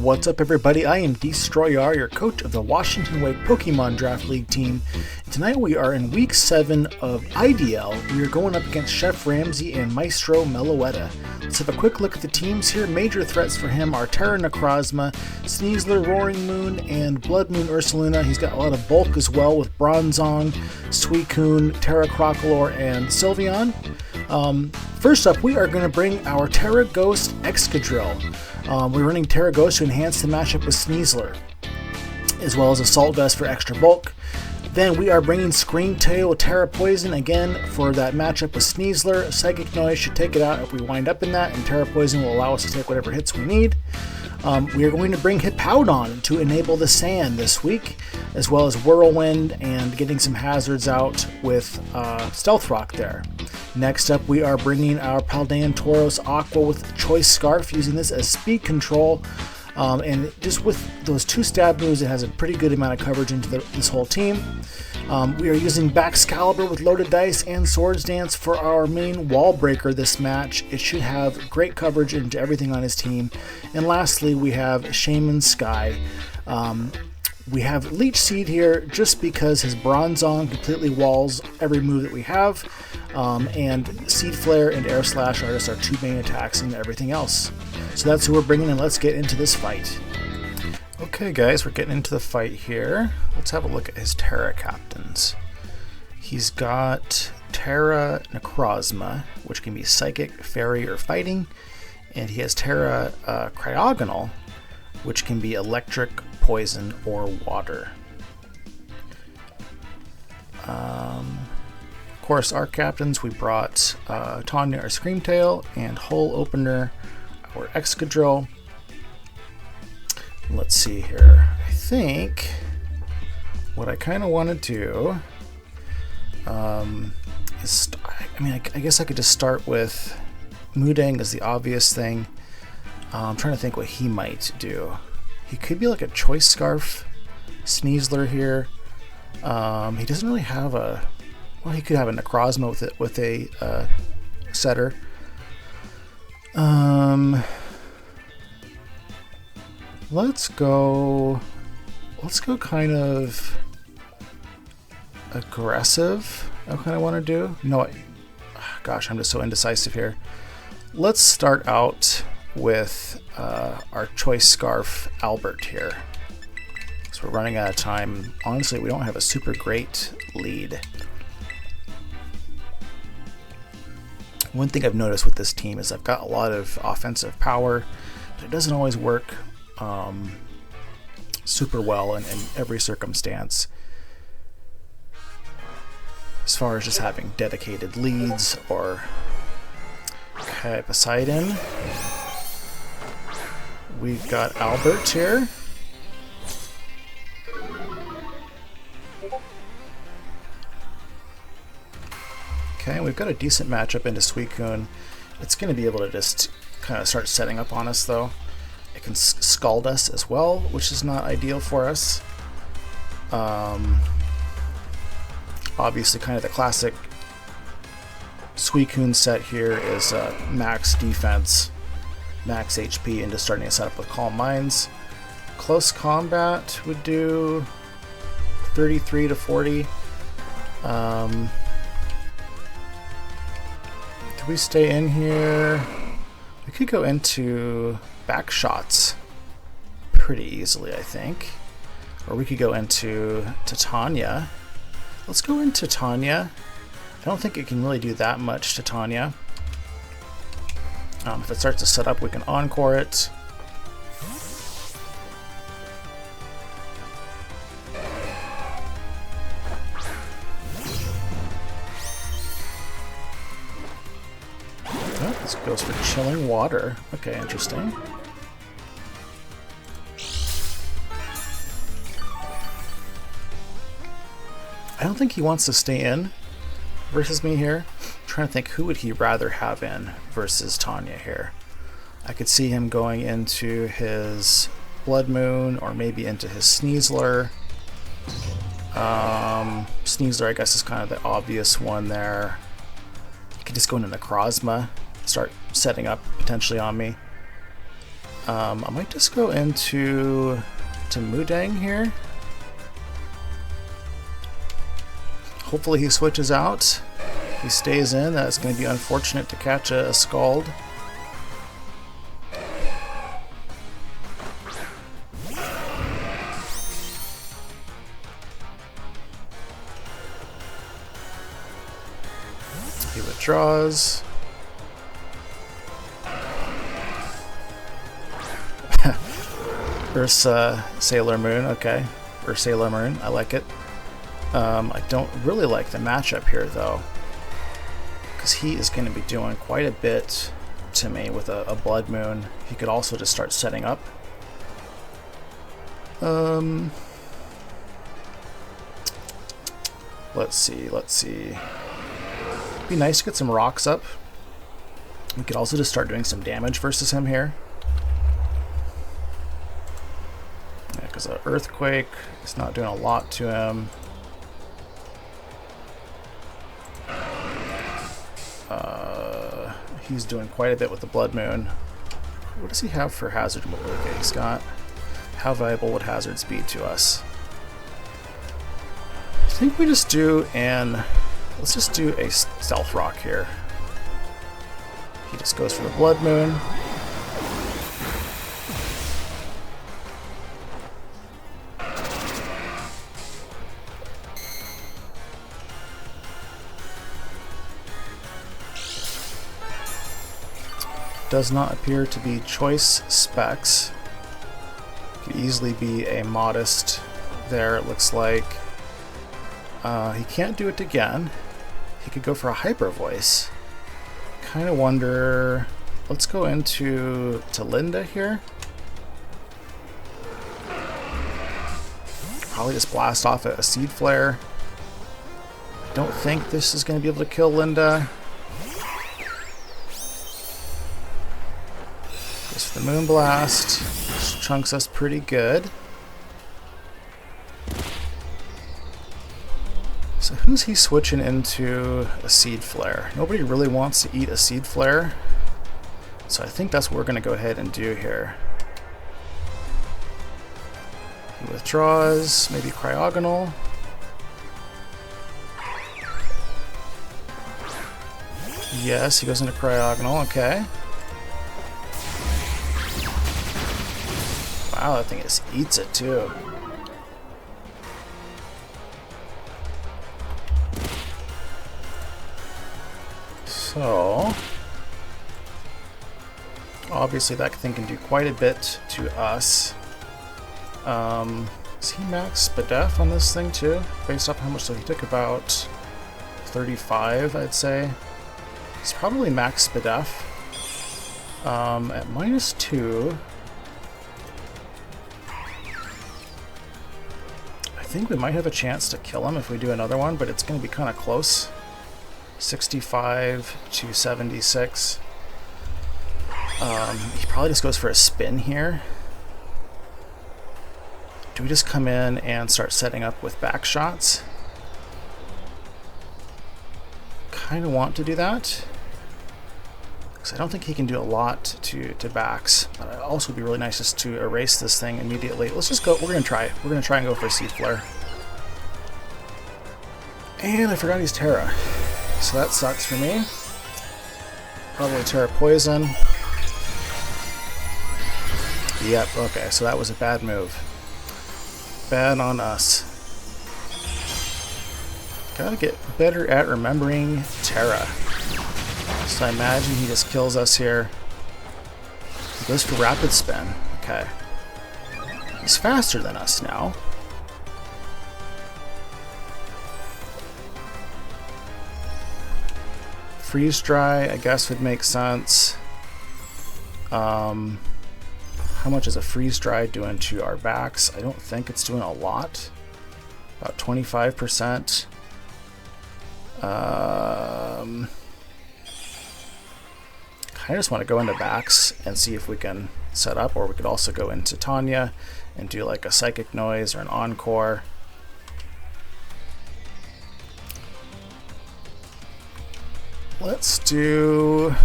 What's up, everybody? I am Destroyer, your coach of the Washington Wake Pokemon Draft League team. Tonight we are in Week 7 of IDL. We are going up against Chef Ramsay and Maestro Meloetta. Let's have a quick look at the teams here. Major threats for him are Terra Necrozma, Sneasler, Roaring Moon, and Blood Moon Ursaluna. He's got a lot of bulk as well with Bronzong, Suicune, Terra Crocolore, and Sylveon. First up, we are going to bring our Terra Ghost Excadrill. We're running Terra Ghost to enhance the matchup with Sneasler, as well as Assault Vest for extra bulk. Then we are bringing Scream Tail Terra Poison again for that matchup with Sneasler. Psychic Noise should take it out if we wind up in that, and Terra Poison will allow us to take whatever hits we need. We are going to bring Hippowdon to enable the Sand this week, as well as Whirlwind and getting some hazards out with Stealth Rock there. Next up, we are bringing our Paldean Tauros Aqua with Choice Scarf, using this as speed control. And just with those two stab moves, it has a pretty good amount of coverage into this whole team. We are using Baxcalibur with Loaded Dice and Swords Dance for our main wall breaker this match. It should have great coverage into everything on his team. And lastly, we have Shaymin Sky. We have Leech Seed here just because his Bronzong completely walls every move that we have. And Seed Flare and Air Slash are just our two main attacks and everything else. So that's who we're bringing in. Let's get into this fight. Okay guys, we're getting into the fight here. Let's have a look at his Terra captains. He's got Terra Necrozma, which can be Psychic, Fairy, or Fighting. And he has Terra Cryogonal, which can be Electric, Poison, or Water. Of course, our captains, we brought Tanya, our Screamtail, and Hole Opener, our Excadrill. Let's see here. I think what I kind of want to do is, I guess I could just start with Mudang as the obvious thing. I'm trying to think what he might do. He could be like a Choice Scarf Sneasler here. He doesn't really have a... Well, he could have a Necrozma with a setter. Let's go kind of aggressive. I kind of want to do. No, gosh, I'm just so indecisive here. Let's start out with our Choice Scarf Albert here. So we're running out of time. Honestly, we don't have a super great lead. One thing I've noticed with this team is I've got a lot of offensive power, but it doesn't always work super well in every circumstance. As far as just having dedicated leads or... Okay, Poseidon. We've got Albert here. Okay, we've got a decent matchup into Suicune. It's going to be able to just kind of start setting up on us, though. It can scald us as well, which is not ideal for us. Obviously, kind of the classic Suicune set here is max defense, max HP, and just starting to set up with Calm Minds. Close combat would do 33 to 40. We stay in here. We could go into back shots pretty easily, I think. Or we could go into Titania. Let's go into Tanya. I don't think it can really do that much to Tanya. If it starts to set up, we can Encore it. This goes for Chilling Water. Okay, interesting. I don't think he wants to stay in versus me here. I'm trying to think, who would he rather have in versus Tanya here? I could see him going into his Blood Moon or maybe into his Sneasler. Sneasler, I guess, is kind of the obvious one there. He could just go into Necrozma, start setting up potentially on me. I might just go into Mudang here. Hopefully he switches out. If he stays in, that's going to be unfortunate to catch a Scald. He withdraws. Ursa Sailor Moon, okay. Or Sailor Moon, I like it. I don't really like the matchup here though, because he is going to be doing quite a bit to me with a Blood Moon. He could also just start setting up. Let's see. It'd be nice to get some rocks up. We could also just start doing some damage versus him here. Yeah, because an Earthquake is not doing a lot to him. He's doing quite a bit with the Blood Moon. What does he have for hazard mode? Okay, he's got... How valuable would hazards be to us? I think we just do an... Let's just do a Stealth Rock here. He just goes for the Blood Moon. Does not appear to be choice specs. Could easily be a modest there, it looks like. He can't do it again. He could go for a Hyper Voice. Kind of wonder... Let's go into Linda here. Probably just blast off a Seed Flare. I don't think this is going to be able to kill Linda. Goes for the Moonblast. Which chunks us pretty good. So who's he switching into a Seed Flare? Nobody really wants to eat a Seed Flare. So I think that's what we're going to go ahead and do here. He withdraws, maybe Cryogonal. Yes, he goes into Cryogonal, okay. Wow, that thing just eats it too. So, obviously that thing can do quite a bit to us. Is he max Spadef on this thing too? Based off how much, so he took about 35, I'd say. He's probably max Spadef. At -2, I think we might have a chance to kill him if we do another one, but it's going to be kind of close. 65 to 76. He probably just goes for a spin here. Do we just come in and start setting up with back shots? Kind of want to do that, because I don't think he can do a lot to backs. But it also would be really nice just to erase this thing immediately. Let's just go. We're gonna try. We're gonna try and go for a Seed Flare. And I forgot he's Terra. So that sucks for me. Probably Terra Poison. Yep, okay, so that was a bad move. Bad on us. Gotta get better at remembering Terra. So I imagine he just kills us here. He goes for Rapid Spin. Okay. He's faster than us now. Freeze Dry, I guess, would make sense. How much is a Freeze Dry doing to our backs? I don't think it's doing a lot. About 25%. I just want to go into backs and see if we can set up, or we could also go into Tanya and do like a Psychic Noise or an Encore. Let's do...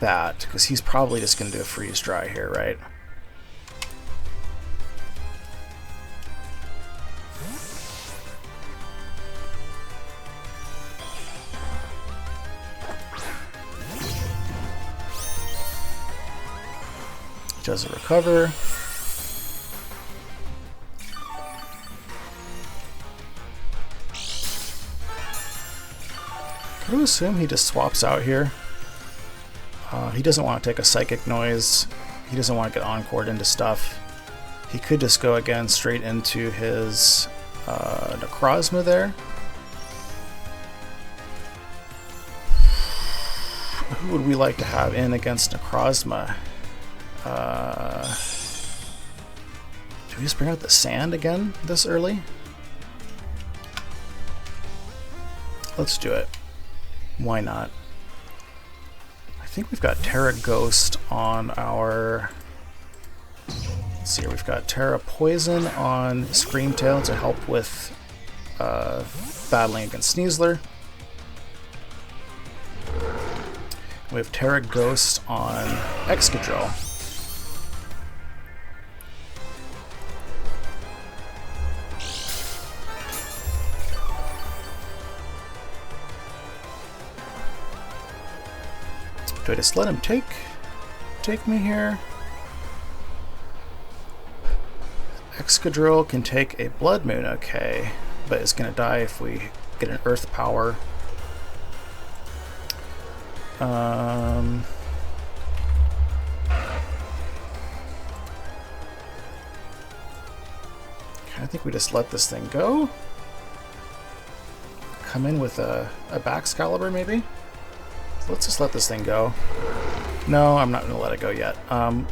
that, because he's probably just going to do a freeze dry here, right? Does it recover? Can we assume he just swaps out here? He doesn't want to take a psychic noise. He doesn't want to get encored into stuff. He could just go again straight into his Necrozma there. Who would we like to have in against Necrozma? Do we just bring out the sand again this early? Let's do it. Why not? I think we've got Terra Ghost on our... Let's see here, we've got Terra Poison on Screamtail to help with battling against Sneasler. We have Terra Ghost on Excadrill. Do I just let him take me here? Excadrill can take a Blood Moon, okay, but it's gonna die if we get an Earth Power. I think we just let this thing go. Come in with a Baxcalibur, maybe? So let's just let this thing go. No, I'm not going to let it go yet.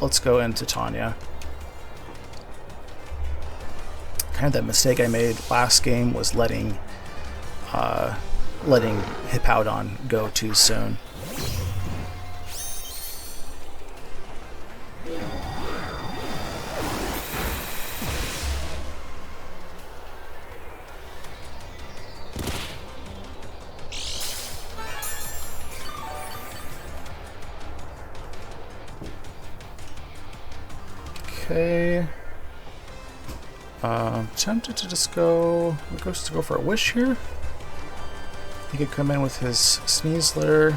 Let's go into Tanya. Kind of that mistake I made last game was letting Hippowdon go too soon. Okay. Tempted to just go for a Wish here. He could come in with his Sneasler.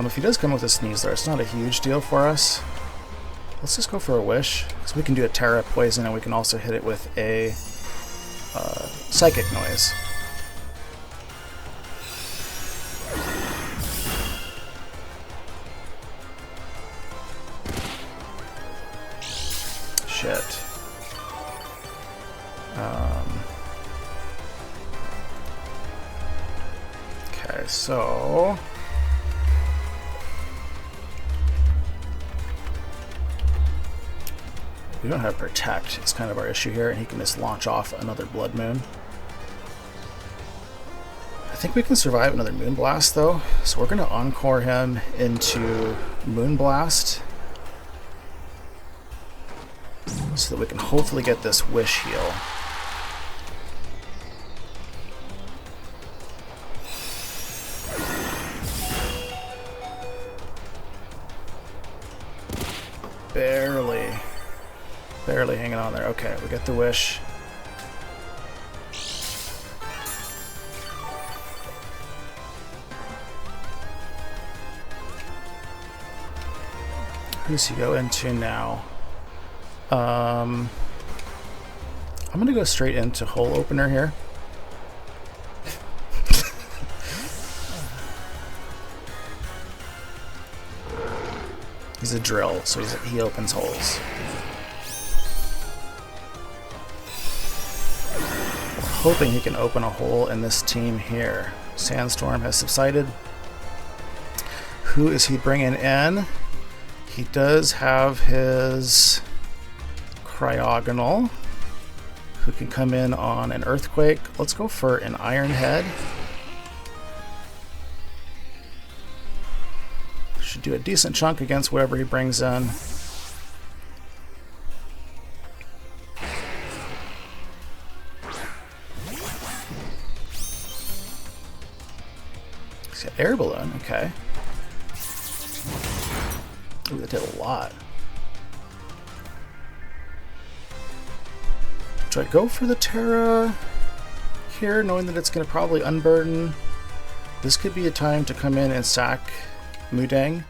If he does come with a Sneasler, it's not a huge deal for us. Let's just go for a Wish, because we can do a Terra Poison and we can also hit it with a Psychic Noise. Shit. Okay, so... we don't have Protect. It's kind of our issue here, and he can just launch off another Blood Moon. I think we can survive another Moonblast, though, so we're going to Encore him into Moonblast, so that we can hopefully get this Wish heal. Barely hanging on there. Okay, we get the Wish. Who does he go into now? I'm gonna go straight into Hole Opener here. He's a drill, so he opens holes. We're hoping he can open a hole in this team here. Sandstorm has subsided. Who is he bringing in? He does have his Cryogonal, who can come in on an Earthquake. Let's go for an Iron Head. Should do a decent chunk against whatever he brings in. He's got Air Balloon, okay. Ooh, that did a lot. Do I go for the Terra here, knowing that it's going to probably unburden? This could be a time to come in and sack Mudang.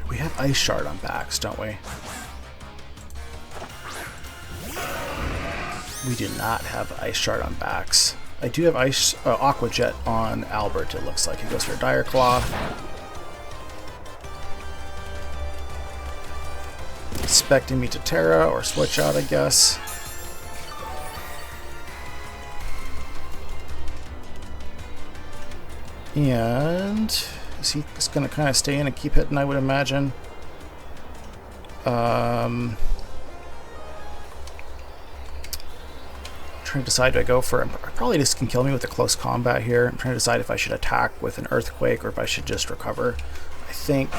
We have Ice Shard on backs, don't we? We do not have Ice Shard on backs. I do have Aqua Jet on Albert, it looks like. He goes for Dire Claw. Expecting me to Terra or switch out, I guess. And is he just going to kind of stay in and keep hitting, I would imagine? Trying to decide, do I go for... Probably just can kill me with a close combat here. I'm trying to decide if I should attack with an Earthquake or if I should just recover. I think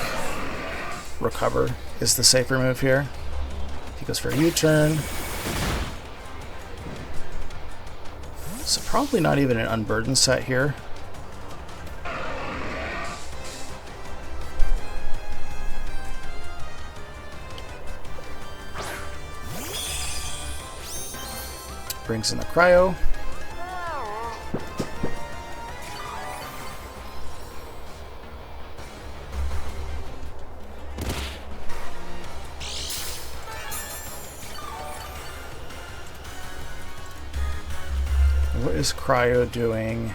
recover is the safer move here. He goes for a U-turn. So probably not even an unburdened set here. Brings in the Cryo. What is Cryo doing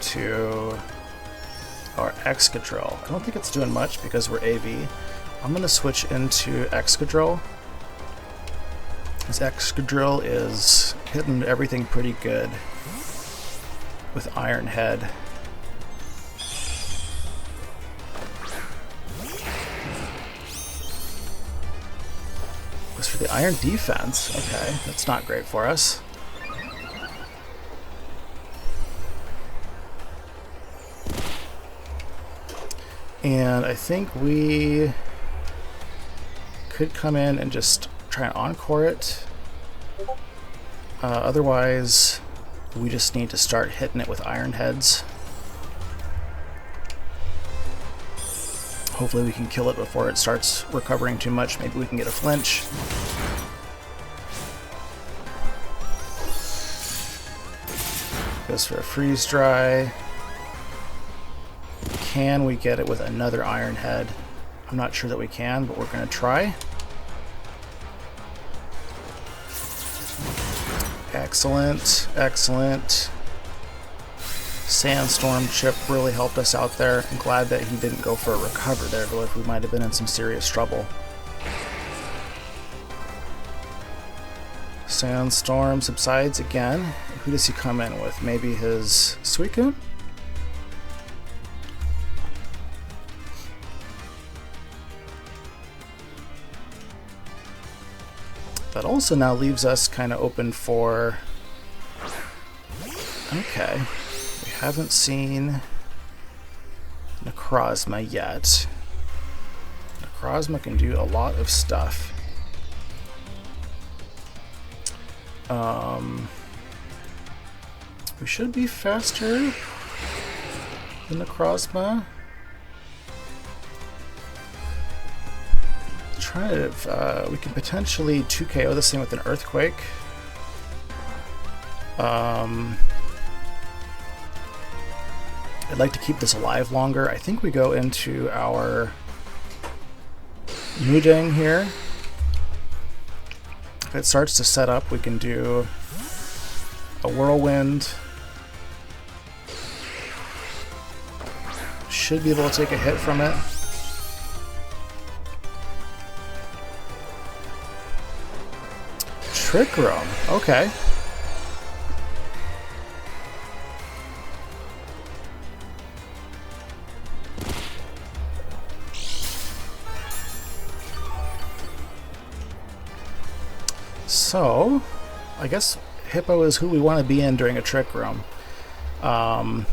to our Excadrill? I don't think it's doing much because we're AV. I'm going to switch into Excadrill. This Excadrill is hitting everything pretty good with Iron Head. Goes for the Iron Defense. Okay, that's not great for us. And I think we could come in and just try and encore it. Otherwise, we just need to start hitting it with Iron Heads. Hopefully we can kill it before it starts recovering too much. Maybe we can get a flinch. Goes for a Freeze Dry. Can we get it with another Iron Head? I'm not sure that we can, but we're going to try. Excellent, excellent. Sandstorm Chip really helped us out there. I'm glad that he didn't go for a recover there, but we might have been in some serious trouble. Sandstorm subsides again. Who does he come in with? Maybe his Suicune? That also now leaves us kind of open for... Okay. We haven't seen Necrozma yet. Necrozma can do a lot of stuff. We should be faster than Necrozma. We can potentially 2KO this thing with an Earthquake. I'd like to keep this alive longer. I think we go into our Mudang here. If it starts to set up, we can do a Whirlwind. Should be able to take a hit from it. Trick Room, okay. So, I guess Hippo is who we want to be in during a Trick Room. Do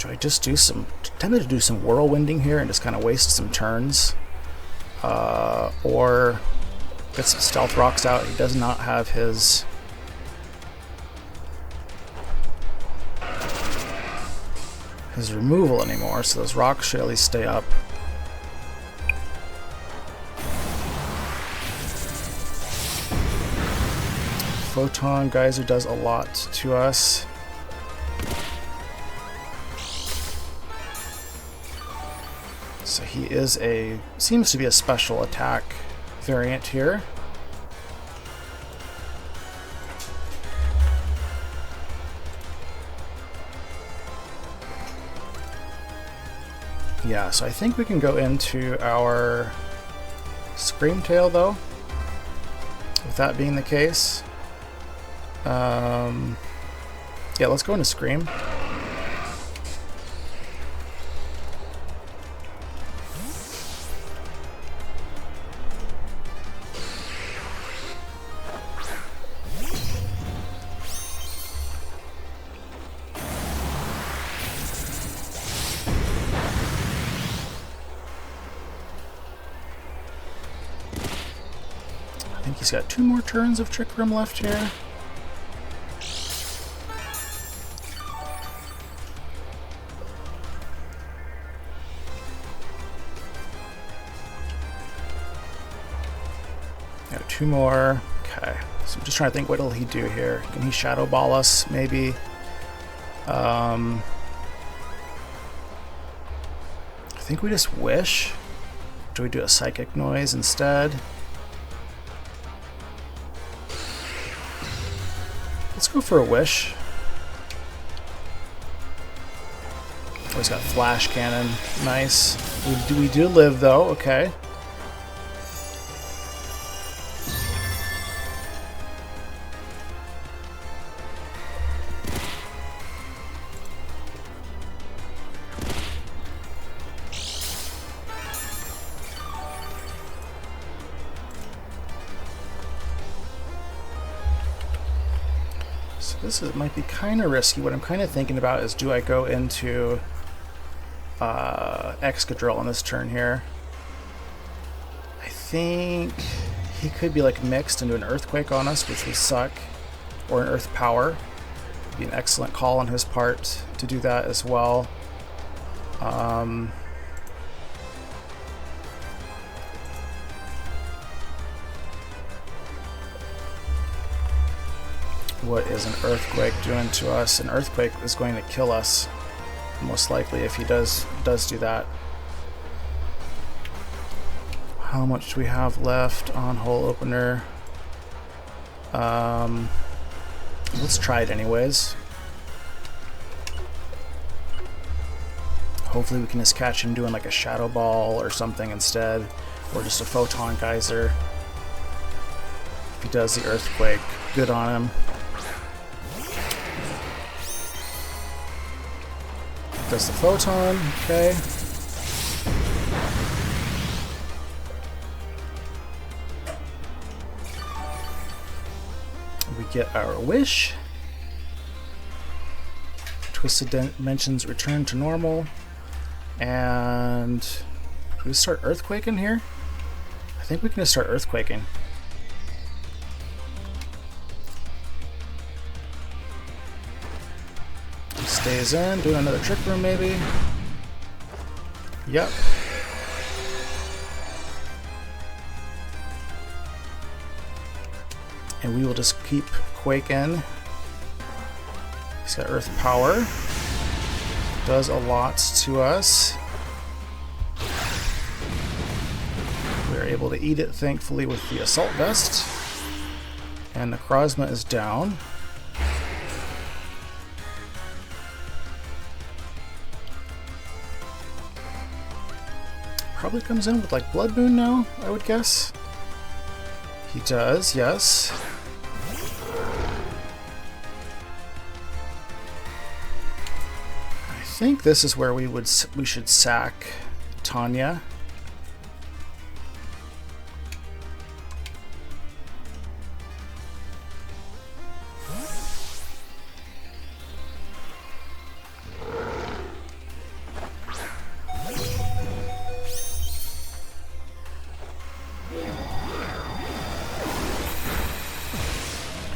I just do some... Tempted to do some Whirlwinding here and just kind of waste some turns. Or... Get some Stealth Rocks out. He does not have his his removal anymore, so those rocks should at least stay up. Photon Geyser does a lot to us. So he is seems to be a special attack variant here. Yeah, so I think we can go into our Screamtail though, with that being the case. Yeah, let's go into Scream. I think he's got 2 more turns of Trick Room left here. Got 2 more. Okay, so I'm just trying to think, what will he do here? Can he Shadow Ball us, maybe? I think we just Wish. Do we do a Psychic Noise instead? Let's go for a Wish. Oh, he's got Flash Cannon. Nice. We do live though, okay. This might be kind of risky. What I'm kind of thinking about is, do I go into Excadrill on this turn here? I think he could be like mixed into an Earthquake on us, which would suck, or an Earth Power. Be an excellent call on his part to do that as well. What is an Earthquake doing to us? An Earthquake is going to kill us, most likely, if he does do that. How much do we have left on Hole Opener? Let's try it anyways. Hopefully we can just catch him doing like a Shadow Ball or something instead, or just a Photon Geyser. If he does the Earthquake, good on him. Does the Photon, okay. We get our Wish. Twisted Dimensions return to normal. And do we start Earthquaking here? I think we can just start Earthquaking. Stays in, doing another Trick Room maybe. Yep. And we will just keep Quaking. He's got Earth Power. Does a lot to us. We are able to eat it, thankfully, with the Assault Vest. And Necrozma is down. Probably comes in with like Blood Moon now, I would guess. He does, yes. I think this is where we should sack Tanya.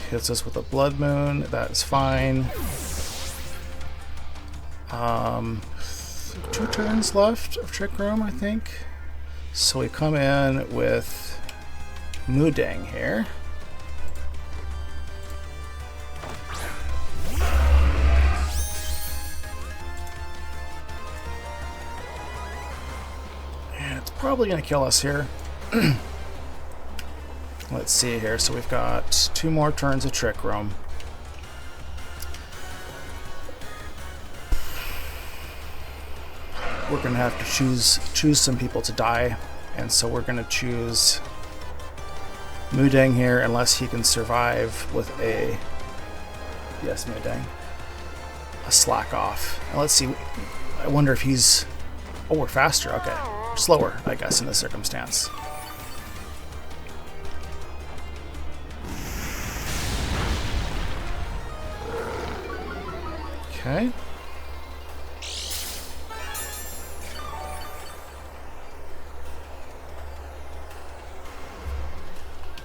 Hits us with a Blood Moon, that is fine. 2 turns left of Trick Room, I think. So we come in with Mudang here. And it's probably going to kill us here. Let's see here. So we've got 2 more turns of Trick Room. We're going to have to choose some people to die, and so we're going to choose Mudang here unless he can survive with a Mudang, a slack off. And let's see, I wonder if he's, oh, we're faster, okay, we're slower, I guess, in this circumstance. Okay.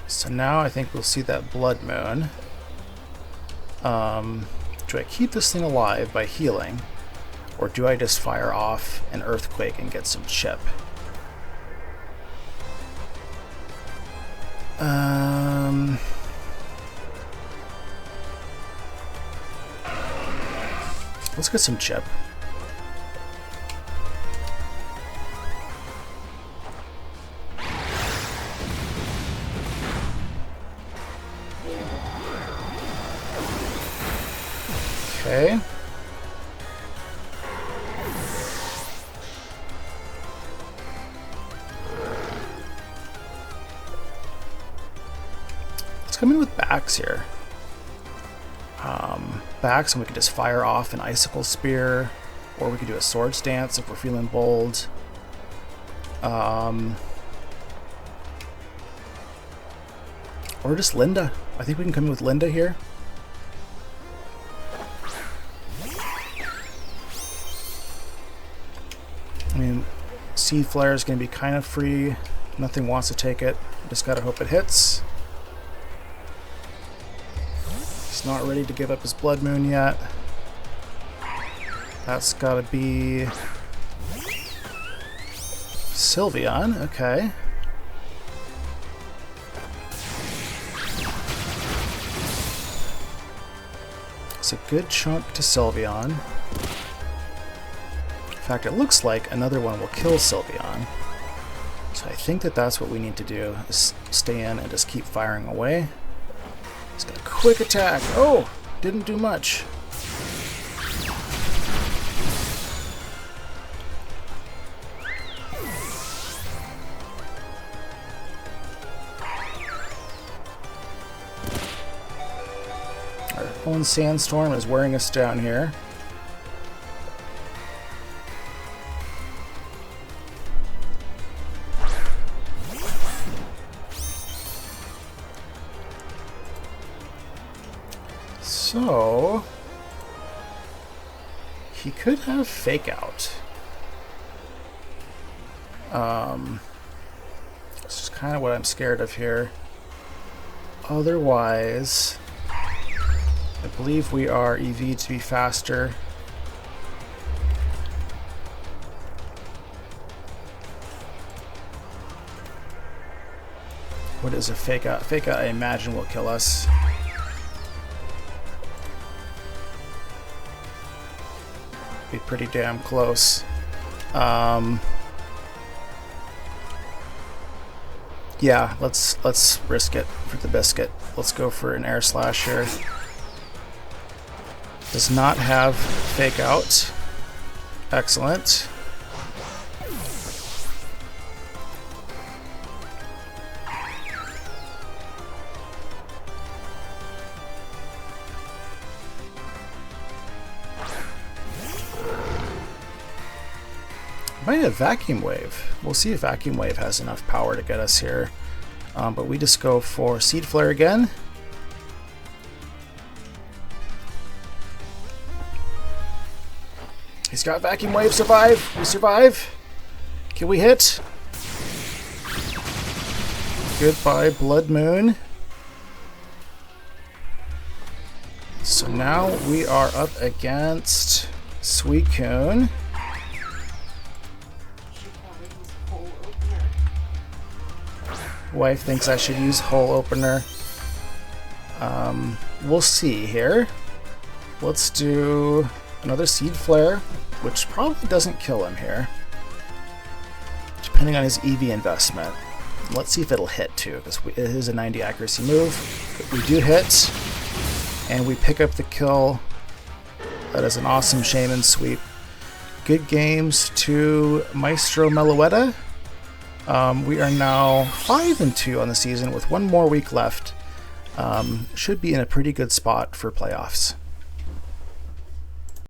So now I think we'll see that Blood Moon. Do I keep this thing alive by healing, or do I just fire off an Earthquake and get some chip? Let's get some chip. Okay. Let's come in with backs here. Backs, and we could just fire off an Icicle Spear, or we could do a Swords Dance if we're feeling bold. Or just Linda. I think we can come in with Linda here. I mean, Seed Flare is going to be kind of free. Nothing wants to take it. Just gotta hope it hits. He's not ready to give up his Blood Moon yet. That's gotta be Sylveon, okay. It's a good chunk to Sylveon. In fact, it looks like another one will kill Sylveon. So I think that that's what we need to do, is stay in and just keep firing away. He's got a quick attack. Oh, didn't do much. Our own Sandstorm is wearing us down here. So he could have Fake Out. This is kind of what I'm scared of here. Otherwise, I believe we are EV to be faster. What is a Fake Out? Fake Out, I imagine, will kill us. Be pretty damn close. Yeah, let's risk it for the biscuit. Let's go for an Air Slash here. Does not have Fake Out. Excellent. Might have Vacuum Wave. We'll see if Vacuum Wave has enough power to get us here. But we just go for Seed Flare again. He's got Vacuum Wave. Survive. We survive. Can we hit? Goodbye, Blood Moon. So now we are up against Suicune. Wife thinks I should use hole opener. We'll see here. Let's do another Seed Flare, which probably doesn't kill him here, depending on his EV investment. Let's see if it'll hit too, because it is a 90 accuracy move. We do hit, and we pick up the kill. That is an awesome Shaymin sweep. Good games to Maestro Meloetta. We are now 5-2 on the season with one more week left. Should be in a pretty good spot for playoffs.